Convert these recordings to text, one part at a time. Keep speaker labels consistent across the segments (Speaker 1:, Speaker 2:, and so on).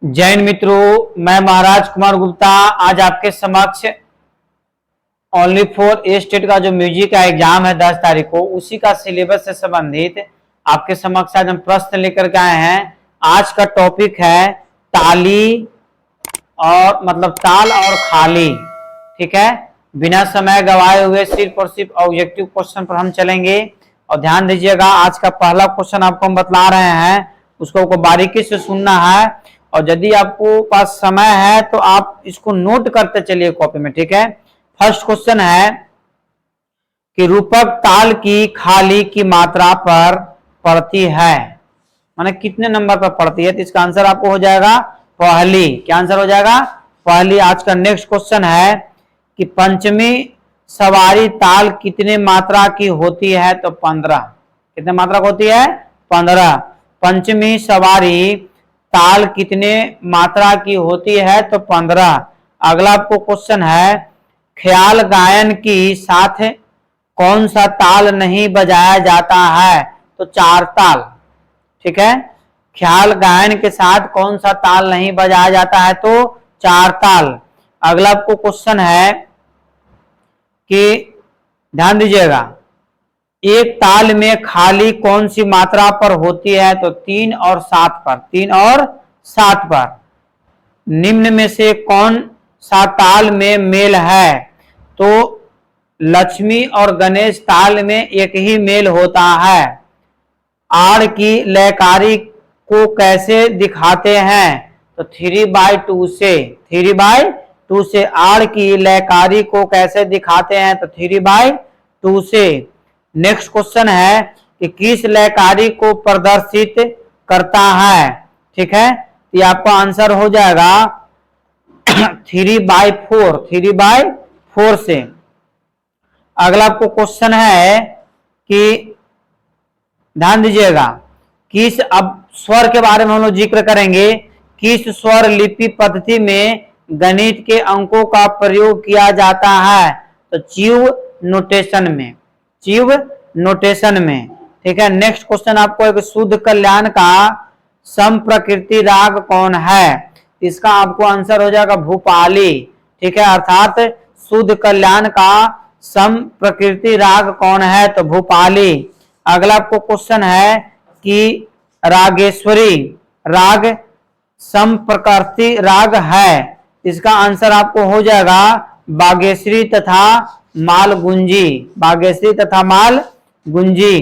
Speaker 1: जैन मित्रों, मैं महाराज कुमार गुप्ता आज आपके समक्ष ओनली फॉर ए स्टेट का जो म्यूजिक का एग्जाम है 10 तारीख को, उसी का सिलेबस से संबंधित आपके समक्ष आज हम प्रश्न लेकर के आए हैं। आज का टॉपिक है ताली और ताल और खाली। ठीक है, बिना समय गवाए हुए सिर्फ और सिर्फ ऑब्जेक्टिव क्वेश्चन पर हम चलेंगे। और ध्यान दीजिएगा, आज का पहला क्वेश्चन आपको हम बतला रहे हैं, उसको बारीकी से सुनना है। और यदि आपको पास समय है तो आप इसको नोट करते चलिए कॉपी में। ठीक है, फर्स्ट क्वेश्चन है कि रूपक ताल की खाली की मात्रा पर पड़ती है, माने कितने नंबर पर पड़ती है, तो इसका आंसर आपको हो जाएगा पहली। क्या आंसर हो जाएगा? पहली। आज का नेक्स्ट क्वेश्चन है कि पंचमी सवारी ताल कितने मात्रा की होती है, तो 15। कितने मात्रा की होती है? 15। पंचमी सवारी ताल कितने मात्रा की होती है, तो 15। अगला आपको क्वेश्चन है, ख्याल गायन की साथ कौन सा ताल नहीं बजाया जाता है, तो 4 ताल। ठीक है, ख्याल गायन के साथ कौन सा ताल नहीं बजाया जाता है, तो 4 ताल। अगला आपको क्वेश्चन है कि ध्यान दीजिएगा, एक ताल में खाली कौन सी मात्रा पर होती है, तो 3 और 7 पर। 3 और 7 पर। निम्न में से कौन सा ताल में मेल है, तो लक्ष्मी और गणेश ताल में एक ही मेल होता है। आड़ की लयकारी को कैसे दिखाते हैं, तो 3/2 से। 3/2 से। आड़ की लयकारी को कैसे दिखाते हैं, तो 3/2 से। नेक्स्ट क्वेश्चन है कि किस लयकारी को प्रदर्शित करता है। ठीक है, ये आपका आंसर हो जाएगा 3/4। 3/4 से। अगला आपको क्वेश्चन है कि ध्यान दीजिएगा, किस, अब स्वर के बारे में हम लोग जिक्र करेंगे, किस स्वर लिपि पद्धति में गणित के अंकों का प्रयोग किया जाता है, तो च्युव नोटेशन में। च्युव नोटेशन में। ठीक है, नेक्स्ट क्वेश्चन आपको एक शुद्ध कल्याण का समप्रकृति राग कौन है, इसका आपको आंसर हो जाएगा भूपाली। ठीक है, अर्थात शुद्ध कल्याण का समप्रकृति राग कौन है, तो भूपाली। अगला आपको क्वेश्चन है कि रागेश्वरी राग समप्रकृति राग है, इसका आंसर आपको हो जाएगा बागेश्वरी तथा मालगुंजी। बागेश्वरी तथा मालगुंजी।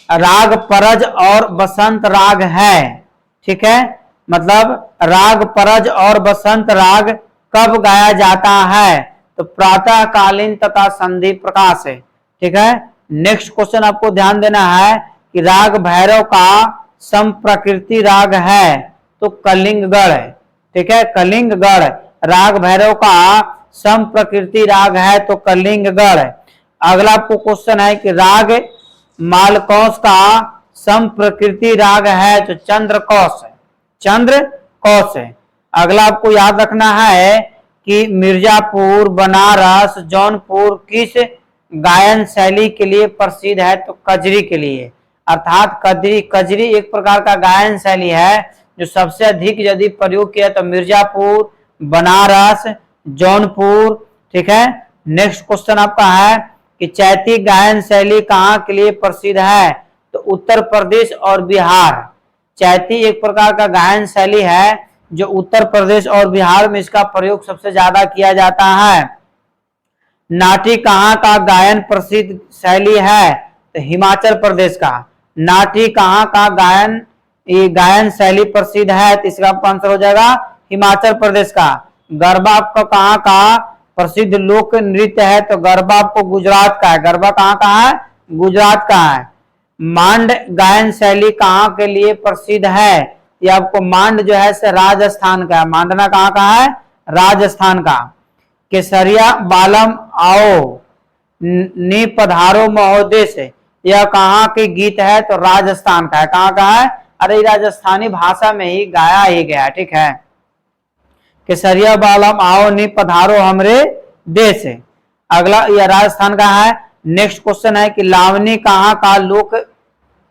Speaker 1: राग परज और बसंत राग है। ठीक है, राग परज और बसंत राग कब गाया जाता है, तो प्रातःकालीन तथा संधि प्रकाश है। ठीक है, नेक्स्ट क्वेश्चन आपको ध्यान देना है कि राग भैरव का समप्रकृति राग है, तो कलिंगगढ़ है। ठीक है, कलिंगगढ़। राग भैरव का समप्रकृति राग है, तो कलिंगगढ़। अगला आपको क्वेश्चन है कि राग मालकौस का समप्रकृति राग है, तो चंद्रकौश है। चंद्रकौश है। अगला आपको याद रखना है कि मिर्जापुर, बनारस, जौनपुर किस गायन शैली के लिए प्रसिद्ध है, तो कजरी के लिए। अर्थात कजरी एक प्रकार का गायन शैली है जो सबसे अधिक यदि प्रयोग किया तो मिर्जापुर, बनारस, जौनपुर। ठीक है, नेक्स्ट क्वेश्चन आपका है कि चैती गायन शैली कहाँ के लिए प्रसिद्ध है, तो उत्तर प्रदेश और बिहार। चैती एक प्रकार का गायन शैली है जो उत्तर प्रदेश और बिहार में इसका प्रयोग सबसे ज्यादा किया जाता है। नाटी कहाँ का गायन प्रसिद्ध शैली है, तो हिमाचल प्रदेश का। नाटी कहाँ का गायन शैली प्रसिद्ध है, तो इसका आंसर हो जाएगा हिमाचल प्रदेश का। गरबा आपका कहाँ का प्रसिद्ध लोक नृत्य है, तो गरबा आपको गुजरात का है। गरबा कहाँ का है? गुजरात का है। मांड गायन शैली कहाँ के लिए प्रसिद्ध है, ये आपको मांड जो है से राजस्थान का है। मांडना कहाँ का है? राजस्थान का। केसरिया बालम आओ नी पधारो महोदय से, यह कहाँ के गीत है, तो राजस्थान का है। कहाँ का है? अरे राजस्थानी भाषा में ही गाया ही गया। ठीक है, केसरिया बालम आओ नी पधारो हमरे देश। अगला यह राजस्थान का है। नेक्स्ट क्वेश्चन है कि लावनी कहाँ का लोक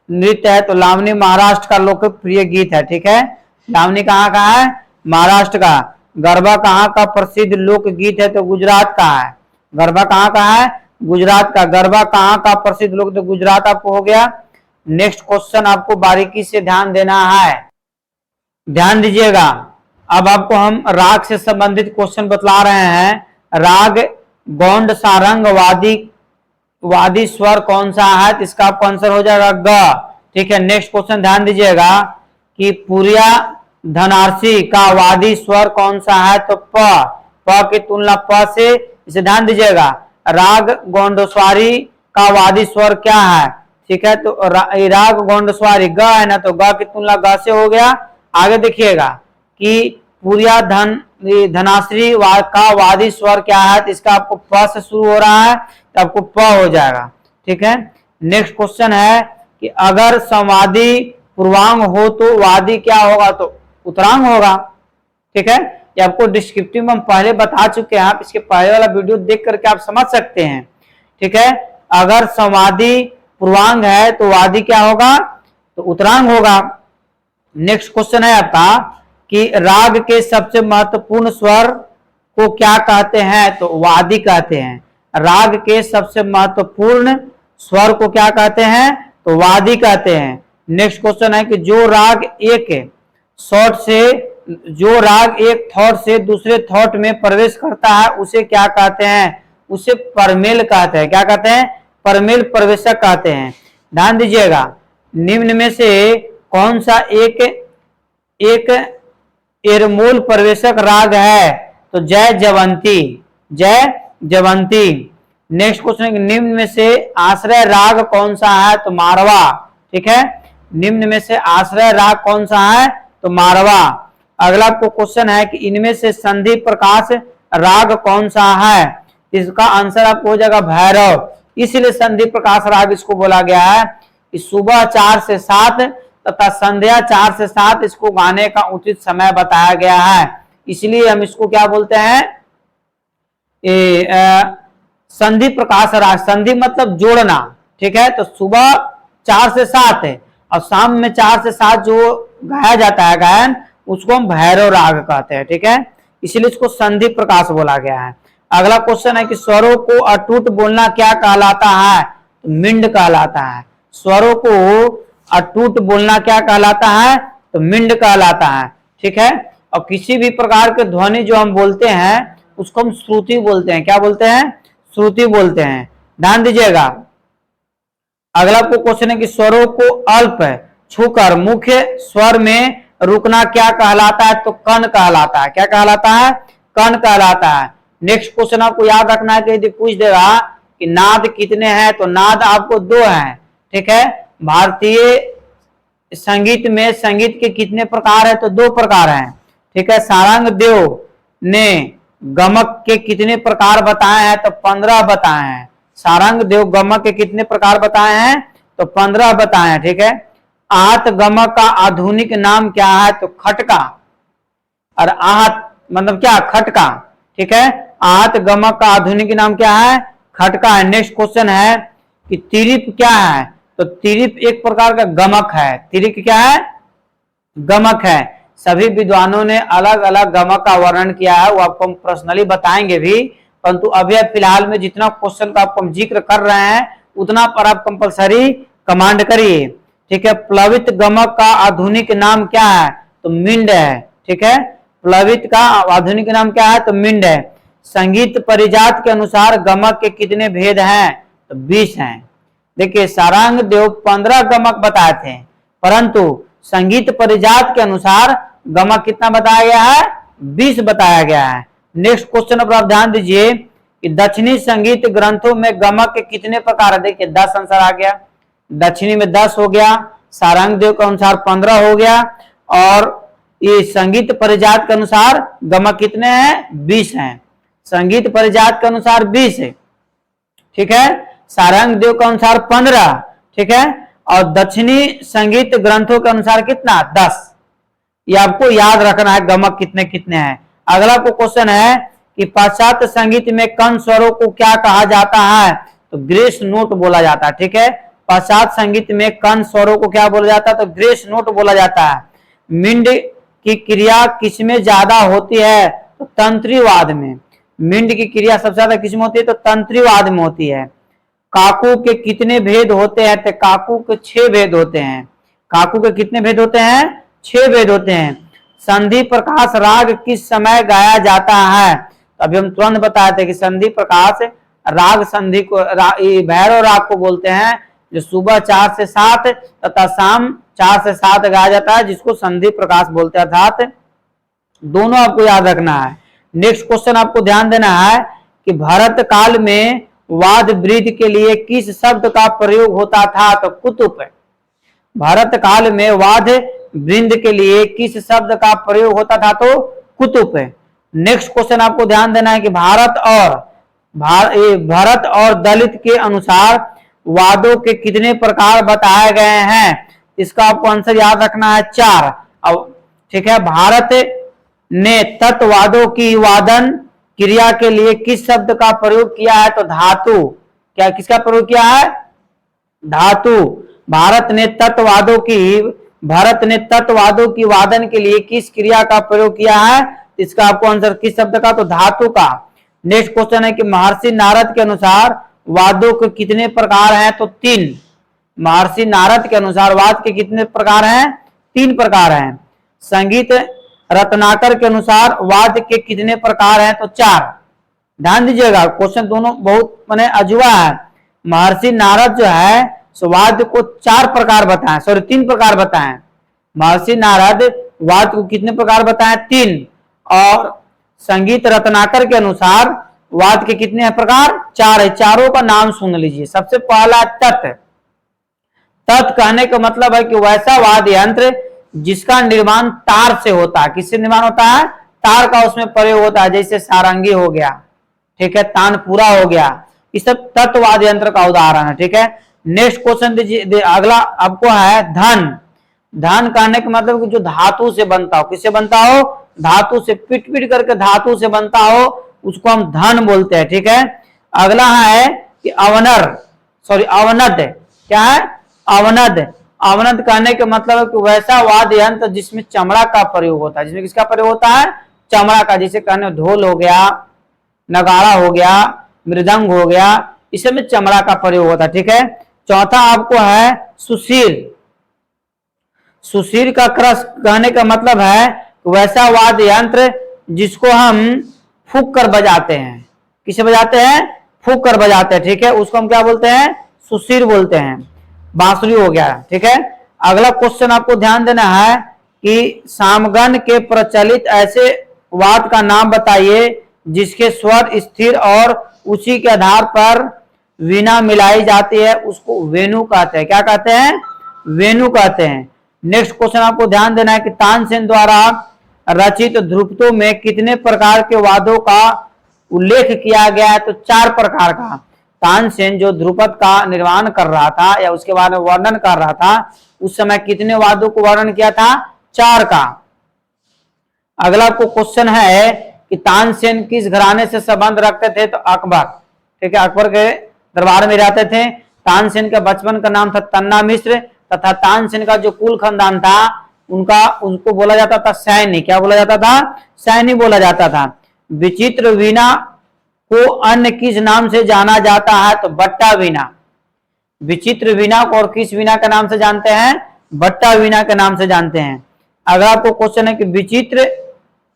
Speaker 1: नृत्य है, तो लावनी महाराष्ट्र का लोकप्रिय गीत है। ठीक है, लावनी कहाँ का है? महाराष्ट्र का। गरबा कहाँ का प्रसिद्ध लोकगीत है? तो गुजरात का है। गरबा कहाँ का है? गुजरात का। गरबा कहाँ का प्रसिद्ध लोक? तो गुजरात आपको हो गया। नेक्स्ट क्वेश्चन आपको बारीकी से ध्यान देना है, ध्यान दीजिएगा। अब आपको हम राग से संबंधित क्वेश्चन बतला रहे हैं। राग गौंड सारंग वादी स्वर कौन सा है? तो इसका आपको आंसर हो जाएगा ग। ठीक है, नेक्स्ट क्वेश्चन ध्यान दीजिएगा कि पुरिया धनारसी का वादी स्वर कौन सा है? तो प की तुलना प से, इसे ध्यान दीजिएगा। राग गौंडस्वारी का वादी स्वर क्या है? ठीक है, तो राग गौंडस्वारी ग है ना, तो ग की तुलना ग से हो गया। आगे देखिएगा कि पुरिया धनाश्री का वादी स्वर क्या है? तो इसका आपको प से शुरू हो रहा है, तो आपको प हो जाएगा। ठीक है, नेक्स्ट क्वेश्चन है कि अगर संवादी पूर्वांग हो तो वादी क्या होगा? तो उत्तरांग होगा। ठीक है, ये आपको डिस्क्रिप्टिव में हम पहले बता चुके हैं, आप इसके पहले वाला वीडियो देख करके आप समझ सकते हैं। ठीक है, अगर संवादी पूर्वांग है तो वादी क्या होगा? तो उत्तरांग होगा। नेक्स्ट क्वेश्चन है आपका कि राग के सबसे महत्वपूर्ण स्वर को क्या कहते हैं? तो वादी कहते हैं। राग के सबसे महत्वपूर्ण स्वर को क्या कहते हैं? तो वादी कहते हैं। नेक्स्ट क्वेश्चन है कि जो राग एक थॉट से दूसरे थॉट में प्रवेश करता है उसे क्या कहते हैं? उसे परमेल कहते हैं। क्या कहते हैं? परमेल प्रवेशक कहते हैं। ध्यान दीजिएगा, निम्न में से कौन सा एक एरमोल प्रवेशक राग है? तो जय जवंती। नेक्स्ट क्वेश्चन है कि निम्न में से आश्रय राग कौन सा है? तो मारवा। ठीक है, निम्न में से आश्रय राग कौन सा है? तो मारवा। अगला आपको क्वेश्चन है कि इनमें से संधि प्रकाश राग कौन सा है? इसका आंसर आपको हो जाएगा भैरव। इसलिए संधि प्रकाश राग इसको बोला गया है कि सुबह 4 से 7 तथा संध्या 4 से 7 इसको गाने का उचित समय बताया गया है। इसलिए हम इसको क्या बोलते हैं? संधि प्रकाश राग। संधि मतलब जोड़ना। ठीक है, तो सुबह 4 से 7 है और शाम में 4 से 7 जो गाया जाता है गायन, उसको हम भैरव राग कहते हैं। ठीक है, इसलिए इसको संधि प्रकाश बोला गया है। अगला क्वेश्चन है कि स्वरों को अटूट बोलना क्या कहलाता है? तो मिंड कहलाता है। स्वरों को अटूट बोलना क्या कहलाता है? तो मिंड कहलाता है। ठीक है, और किसी भी प्रकार के ध्वनि जो हम बोलते हैं उसको हम श्रुति बोलते हैं। क्या बोलते हैं? श्रुति बोलते हैं। ध्यान दीजिएगा। अगला को क्वेश्चन है कि स्वरों को अल्प छूकर मुख्य स्वर में रुकना क्या कहलाता है? तो कण कहलाता है। क्या कहलाता है? कण कहलाता है। नेक्स्ट क्वेश्चन आपको याद रखना है कि यदि पूछ देगा कि नाद कितने हैं? तो नाद आपको 2 हैं। ठीक है, भारतीय संगीत में संगीत के कितने प्रकार है? तो 2 प्रकार हैं। ठीक है, सारंग देव ने गमक के कितने प्रकार बताए हैं? तो 15 बताए हैं। सारंग देव गमक के कितने प्रकार बताए हैं? तो 15 बताए हैं। ठीक है, आहत गमक का आधुनिक नाम क्या है? तो खटका। और आहत मतलब क्या? खटका। ठीक है, आहत गमक का आधुनिक नाम क्या है? खटका है। नेक्स्ट क्वेश्चन है कि तिरिप क्या है? तो तिरिप एक प्रकार का गमक है। तिरिप क्या है? गमक है। सभी विद्वानों ने अलग अलग गमक का वर्णन किया है, वो आपको हम पर्सनली बताएंगे भी, परंतु अभी फिलहाल में जितना क्वेश्चन का आपको हम जिक्र कर रहे हैं उतना पर आप कंपलसरी कमांड करिए। ठीक है, प्लवित गमक का आधुनिक नाम क्या है? तो मिंड है। ठीक है, प्लवित का आधुनिक नाम क्या है? तो मिंड है। संगीत परिजात के अनुसार गमक के कितने भेद हैं? तो 20 हैं। देखिए, सारंग देव 15 गमक बताए थे, परंतु संगीत परिजात के अनुसार गमक कितना बताया गया है? 20 बताया गया है। नेक्स्ट क्वेश्चन पर आप ध्यान दीजिए कि दक्षिणी संगीत ग्रंथों में गमक के कितने प्रकार है? देखिए 10 आंसर आ गया। दक्षिणी में 10 हो गया, सारंग देव के अनुसार 15 हो गया, और ये संगीत परिजात के अनुसार गमक कितने हैं? 20 हैं। संगीत परिजात के अनुसार 20 है। ठीक है, सारंग देव के अनुसार 15। ठीक है, और दक्षिणी संगीत ग्रंथों के अनुसार कितना? 10। ये आपको याद रखना है गमक कितने कितने हैं। अगला को क्वेश्चन है कि पाश्चात्य संगीत में कण स्वरों को क्या कहा जाता है? तो ग्रेस नोट बोला जाता है। ठीक है, पाश्चात्य संगीत में कण स्वरों को क्या बोला जाता है? तो ग्रेस नोट बोला जाता है। मिंड की क्रिया किसमें ज्यादा होती है? तो तंत्रीवाद में। मिंड की क्रिया सबसे ज्यादा किसमें होती है? तो तंत्रीवाद में होती है। काकू के कितने भेद होते हैं? तो काकू के 6 भेद होते हैं। काकू के कितने भेद होते हैं? 6 भेद होते हैं। संधि प्रकाश राग किस समय गाया जाता है? तो अभी हम तुरंत बताए थे कि संधि प्रकाश राग संधि को भैरव राग को बोलते हैं, जो सुबह 4 से 7 तथा शाम 4 से 7 गाया जाता है, जिसको संधि प्रकाश बोलते हैं। अर्थात दोनों आपको याद रखना है। नेक्स्ट क्वेश्चन आपको ध्यान देना है कि भरत काल में वाद वृद्ध के लिए किस शब्द का प्रयोग होता था? तो कुतुब। भारत काल में वाद वृंद के लिए किस शब्द का प्रयोग होता था? तो कुतुब। नेक्स्ट क्वेश्चन आपको ध्यान देना है कि भरत और दलित के अनुसार वादों के कितने प्रकार बताए गए हैं? इसका आपको आंसर याद रखना है 4। अब ठीक है, भारत ने तत्ववादों की वादन क्रिया के लिए किस शब्द का प्रयोग किया है? तो धातु। क्या किसका प्रयोग किया है? धातु। भारत ने तत्ववादों की वादन के लिए किस क्रिया का प्रयोग किया है? इसका आपको आंसर किस शब्द का? तो धातु का। नेक्स्ट क्वेश्चन है कि महर्षि नारद के अनुसार वादों के कितने प्रकार हैं? तो 3। महर्षि नारद के अनुसार वाद के कितने प्रकार हैं? 3 प्रकार हैं। संगीत रत्नाकर के अनुसार वाद के कितने प्रकार हैं? तो 4। ध्यान दीजिएगा, क्वेश्चन दोनों बहुत माने अजूबा है। महर्षि नारद जो है वाद को 4 प्रकार बताएं, सॉरी 3 प्रकार बताएं। महर्षि नारद वाद को कितने प्रकार बताएं? 3। और संगीत रत्नाकर के अनुसार वाद के कितने प्रकार? 4 है। चारों का नाम सुन लीजिए। सबसे पहला तत्। तत् कहने का मतलब है कि वैसा वाद्य यंत्र जिसका निर्माण तार से होता है। किससे निर्माण होता है? तार का उसमें प्रयोग होता है, जैसे सारंगी हो गया, ठीक है, तानपुरा हो गया, ये सब तत्ववाद यंत्र का उदाहरण है। ठीक है, नेक्स्ट क्वेश्चन दीजिए। अगला आपको है धन। धन कहने का मतलब कि जो धातु से बनता हो। किससे बनता हो? धातु से। पिट पिट करके धातु से बनता हो, उसको हम धन बोलते हैं। ठीक है, अगला है कि अवनद। क्या है? अवनद। अवनद कहने का मतलब है कि वैसा वाद्य यंत्र जिसमें चमड़ा का प्रयोग होता है। जिसमें किसका प्रयोग होता है? चमड़ा का। जैसे कहने ढोल हो गया, नगाड़ा हो गया, मृदंग हो गया, इसमें चमड़ा का प्रयोग होता है। ठीक है, चौथा आपको है सुशीर। सुशीर का क्रस कहने का मतलब है वैसा वाद्य यंत्र जिसको हम फूंक कर बजाते हैं। किसे बजाते हैं? फूंक कर बजाते हैं। ठीक है, उसको हम क्या बोलते हैं? सुशीर बोलते हैं। बांसुरी हो गया। ठीक है, अगला क्वेश्चन आपको ध्यान देना है कि सामगन के प्रचलित ऐसे वाद का नाम बताइए जिसके स्वर स्थिर और उसी के आधार पर वीणा मिलाई जाती है, उसको वेणु कहते हैं। क्या कहते हैं? वेणु कहते हैं। नेक्स्ट क्वेश्चन आपको ध्यान देना है कि तानसेन द्वारा रचित ध्रुपदों में कितने प्रकार के वादों का उल्लेख किया गया है? तो 4 प्रकार का। तानसेन जो ध्रुपद का निर्माण कर रहा था या उसके बारे में वर्णन कर रहा था, उस समय कितने वादों को वर्णन किया था? 4 का। अगला आपको क्वेश्चन है कि तानसेन किस घराने से संबंध रखते थे? तो अकबर। ठीक है, अकबर के दरबार में रहते थे। तानसेन का बचपन का नाम था तन्ना मिश्र तथा तानसेन का जो कुल खानदान था उनको बोला जाता था सैनी। क्या बोला जाता था? सैनी बोला जाता था। विचित्र वीणा को अन्य किस नाम से जाना जाता है? तो बट्टा वीणा। विचित्र वीणा को और किस वीणा के नाम से जानते हैं? बट्टा वीणा के नाम से जानते हैं। अगर आपको क्वेश्चन है कि विचित्र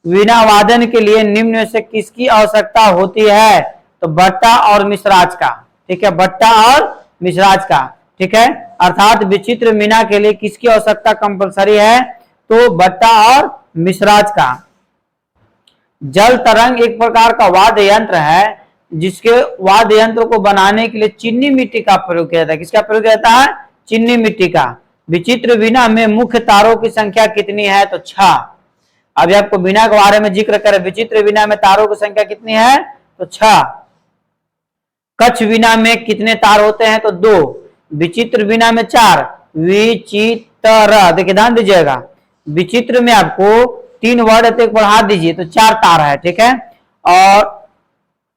Speaker 1: वीणा वादन के लिए निम्न में से किसकी आवश्यकता होती है? तो बट्टा और मिश्राज का। ठीक है, बट्टा और मिश्राज का। ठीक है, अर्थात विचित्र वीणा के लिए किसकी आवश्यकता कंपलसरी है? तो बट्टा और मिश्राज का। जल तरंग एक प्रकार का वाद्य यंत्र है जिसके वाद्य यंत्र को बनाने के लिए चीनी मिट्टी का प्रयोग किया जाता है। किसका प्रयोग किया जाता है? चीनी मिट्टी का। विचित्र वीणा में मुख्य तारों की संख्या कितनी है? तो 6। अभी आपको वीणा के बारे में जिक्र करें, विचित्र वीणा में तारों की संख्या कितनी है? तो 6। कच्छ वीणा में कितने तार होते हैं? तो 2। विचित्र वीणा में 4। विचित्र, देखिए ध्यान दीजिएगा, विचित्र में आपको 3 वर्ड एक बढ़ा दीजिए तो 4 तार है। ठीक है, और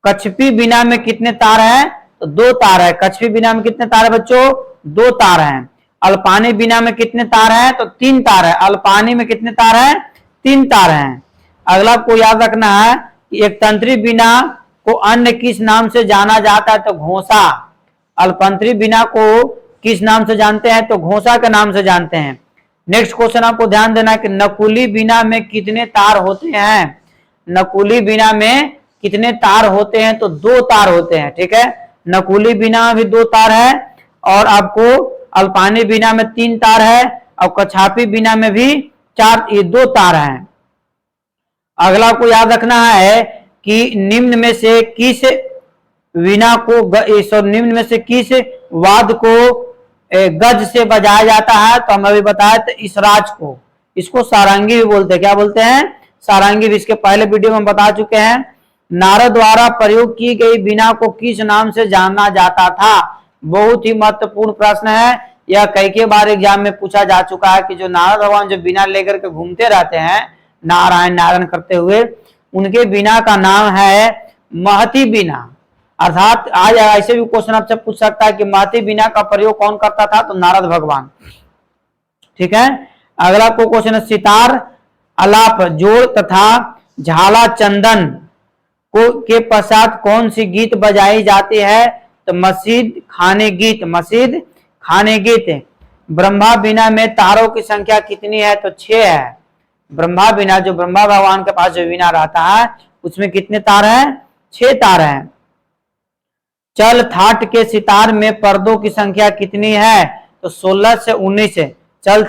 Speaker 1: कच्छपी वीणा में कितने तार हैं? तो 2 तार है। कच्छपी वीणा में कितने तार है बच्चों? 2 तार हैं। अल्पानी वीणा में कितने तार हैं? तो 3 तार है। अल्पानी में कितने तार हैं? 3 तार हैं। अगला आपको याद रखना है कि एक तंत्री बीना को अन्य किस नाम से जाना जाता है, तो घोंसा। अल्पतंत्री बीना को किस नाम से जानते हैं, तो घोंसा के नाम से जानते हैं। नेक्स्ट क्वेश्चन आपको ध्यान देना है कि नकुली बीना में कितने तार होते हैं। नकुली बीना में कितने तार होते हैं, तो 2 तार होते हैं। ठीक है, नकुली बीना में भी 2 तार है और आपको अल्पानी बीना में 3 तार है और कछापी बीना में भी 2 तार हैं। अगला को याद रखना है कि निम्न में से किस वाद्य को गज से बजाया जाता है, तो हम अभी बताया तो इस राज को, इसको सारंगी भी बोलते हैं। क्या बोलते हैं, सारंगी भी। इसके पहले वीडियो में हम बता चुके हैं। नारद द्वारा प्रयोग की गई बीना को किस नाम से जाना जाता था। बहुत ही महत्वपूर्ण प्रश्न है, यह कई बार एग्जाम में पूछा जा चुका है कि जो नारद भगवान जो बीना लेकर के घूमते रहते हैं नारायण नारायण करते हुए, उनके बीना का नाम है महती बीना। अर्थात आज ऐसे भी क्वेश्चन आपसे पूछ सकता है कि महती बीना का प्रयोग कौन करता था, तो नारद भगवान। ठीक है, अगला को क्वेश्चन है सितार, अलाप, जोड़ तथा झाला चंदन को के पश्चात कौन सी गीत बजाई जाती है, तो मसीद खाने गीत। मसीद खाने गीत। ब्रह्मा बीना में तारों की संख्या कितनी है, तो 6 है। ब्रह्मा बीना, जो ब्रह्मा भगवान के पास जो बीना रहता है उसमें कितने तार हैं, 6 तार हैं। चल थाट के सितार में पर्दों की संख्या कितनी है, तो 16 से 19 है। चल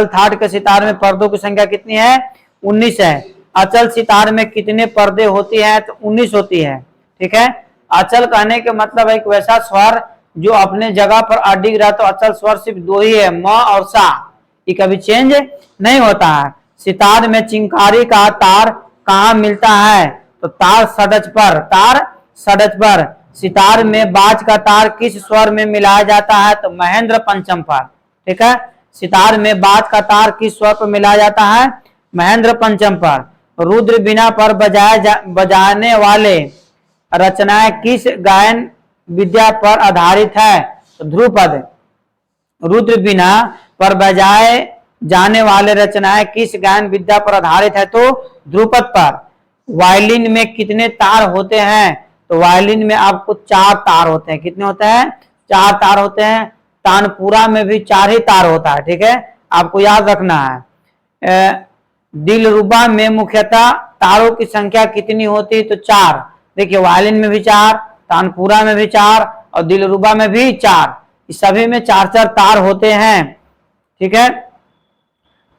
Speaker 1: थाट के सितार में पर्दों की संख्या कितनी है, 19 है। अचल सितार में कितने पर्दे होती हैं, तो 19 होती है। ठीक है, अचल कहने के मतलब है एक वैसा स्वर जो अपने जगह पर अडिग रहा, तो अचल स्वर सिर्फ 2 ही है, म और सा, ये कभी चेंज नहीं होता है। सितार में चिंकारी का तार कहाँ मिलता है, तो तार षड्ज पर। तार षड्ज पर। सितार में बाज का तार किस स्वर में मिलाया जाता है, तो महेंद्र पंचम पर। ठीक है, सितार में बाज का तार किस स्वर पर मिलाया जाता है, महेंद्र पंचम पर। रुद्र बीना पर बजाने वाले रचनाएं किस गायन विद्या पर आधारित है, तो ध्रुपद। रुद्र बीना पर बजाए जाने वाले रचनाएं किस गायन विद्या पर आधारित है, तो ध्रुपद पर। वायलिन में कितने तार होते हैं, तो वायलिन में आपको 4 तार होते हैं। कितने होते हैं, 4 तार होते हैं। तानपुरा में भी 4 ही तार होता है। ठीक है, आपको याद रखना है। दिलरुबा में मुख्यतः तारों की संख्या कितनी होती है, तो 4। देखिए, वायलिन में भी 4, तानपुरा में भी 4 और दिलरुबा में भी 4, इस सभी में 4-4 तार होते हैं। ठीक है,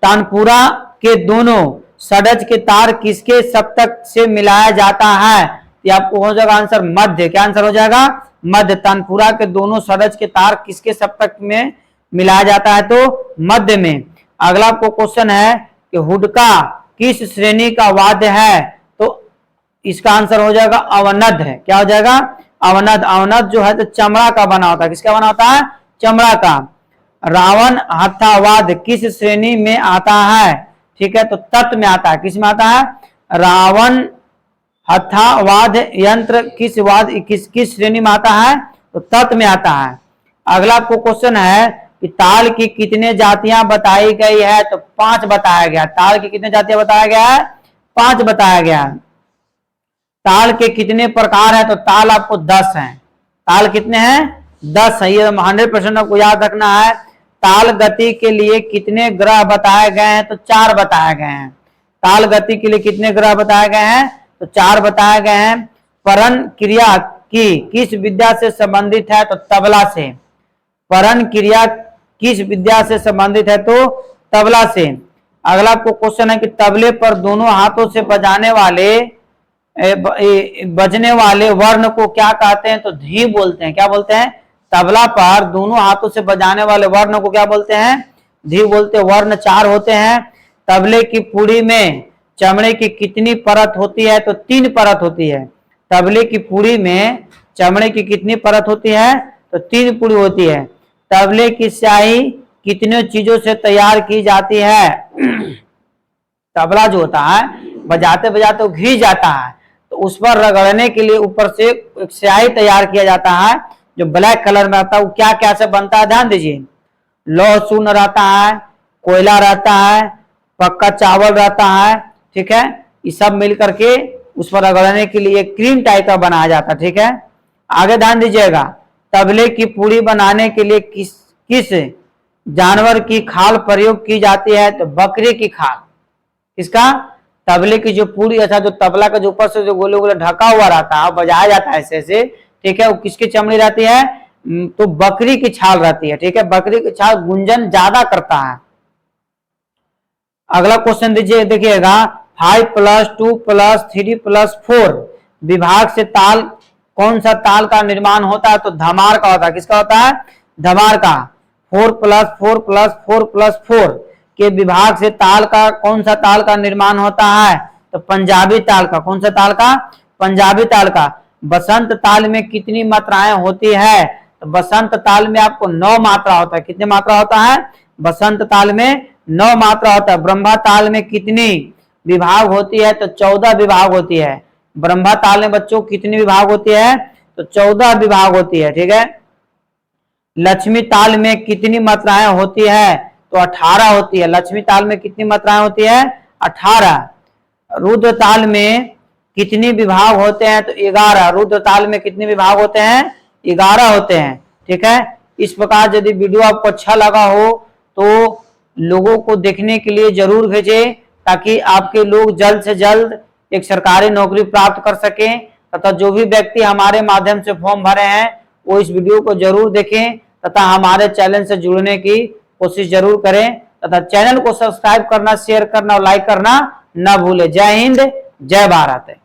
Speaker 1: तानपुरा के दोनों षड्ज के तार किसके सप्तक से मिलाया जाता है, ये आपको हो जाएगा आंसर मध्य। क्या आंसर हो जाएगा, मध्य। तानपुरा के दोनों षड्ज के तार किसके सप्तक में मिलाया जाता है, तो मध्य में। अगला आपको क्वेश्चन है कि हुडका किस श्रेणी का वाद्य है, तो इसका आंसर हो जाएगा अवनद है। क्या हो जाएगा, अवनद। अवनद जो है तो चमड़ा का बना होता है। किसका बना होता है, चमड़ा का। रावण हथावाद किस श्रेणी में आता है, ठीक है, तो तत् में आता है। किस में आता है, रावण हथावाद यंत्र किस श्रेणी में आता है, तो तत् में आता है। अगला आपको क्वेश्चन है कि ताल की कितने जातियां बताई गई है, तो 5 बताया गया। ताल की कितने जातियां बताया गया है, 5 बताया गया है। ताल के कितने प्रकार है, तो ताल आपको 10 हैं। ताल कितने हैं, 10 है। ये 100% आपको याद रखना है। ताल गति के लिए कितने ग्रह बताए गए हैं, तो 4 बताए गए हैं। ताल गति के लिए कितने ग्रह बताए गए हैं, तो 4 बताए गए हैं। परन क्रिया की किस विद्या से संबंधित है, तो तबला से। परन क्रिया किस विद्या से संबंधित है, तो तबला से। अगला आपको क्वेश्चन है कि तबले पर दोनों हाथों से बजने वाले वर्ण को क्या कहते हैं, तो धी बोलते हैं। क्या बोलते हैं, तबला पर दोनों हाथों से बजाने वाले वर्ण को क्या बोलते हैं, धी बोलते हैं। वर्ण 4 होते हैं। तबले की पुड़ी में चमड़े की कितनी परत होती है, तो 3 परत होती है। तबले की पुड़ी में चमड़े की कितनी परत होती है, तो 3 पुड़ी होती है। तबले की स्याही कितने चीजों से तैयार की जाती है। तबला जो होता है बजाते बजाते घिस जाता है, तो उस पर रगड़ने के लिए ऊपर से एक स्याही तैयार किया जाता है जो ब्लैक कलर में आता है। वो क्या क्या से बनता है, ध्यान दीजिए। लौह चूर्ण रहता है, कोयला रहता है, पक्का चावल रहता है, ठीक है। ये सब मिल करके उस पर रगड़ने के लिए क्रीम टाइप का बनाया जाता है, ठीक है। आगे ध्यान दीजिएगा, तबले की पूड़ी बनाने के लिए किस जानवर की खाल प्रयोग की जाती है? तो बकरी की खाल। किसका? तबले की जो पूड़ी अर्थात जो तबला का जो ऊपर से जो गोले गोले ढका हुआ रहता है, बजाया जाता है ऐसे ऐसे, ठीक है, वो किसकी चमड़ी रहती है? तो बकरी की छाल रहती है, ठीक है। बकरी की छाल गुंजन ज्यादा करता है। अगला क्वेश्चन दीजिए, देखिएगा 5 + 2 + 3 + 4 विभाग से ताल, कौन सा ताल का निर्माण होता है? तो धमार का होता है। किसका होता है? धमार का। 4 + 4 + 4 + 4 के विभाग से ताल का, कौन सा ताल का निर्माण होता है? तो पंजाबी ताल का। कौन सा ताल का? पंजाबी ताल का। बसंत ताल में कितनी मात्राएं होती है? तो बसंत ताल में आपको 9 मात्रा होता है। कितनी मात्रा होता है? बसंत ताल में 9 मात्रा होता है। ब्रह्मा ताल में कितनी विभाग होती है? तो 14 विभाग होती है। ब्रह्मा ताल में बच्चों कितनी विभाग होती है? तो 14 विभाग होती है, ठीक है। लक्ष्मी ताल में कितनी मात्राएं होती है? तो 18 होती है। लक्ष्मी ताल में कितनी मात्राएं होती है? 18। रुद्र ताल में कितनी विभाग होते हैं? तो 11। रुद्र ताल में कितने विभाग होते हैं? 11 होते हैं, ठीक है। इस प्रकार यदि वीडियो आपको अच्छा लगा हो तो लोगों को देखने के लिए जरूर भेजें, ताकि आपके लोग जल्द से जल्द एक सरकारी नौकरी प्राप्त कर सकें। तथा जो भी व्यक्ति हमारे माध्यम से फॉर्म भरे हैं वो इस वीडियो को जरूर देखें तथा हमारे चैनल से जुड़ने की कोशिश जरूर करें तथा चैनल को सब्सक्राइब करना, शेयर करना और लाइक करना न भूलें। जय हिंद, जय भारत।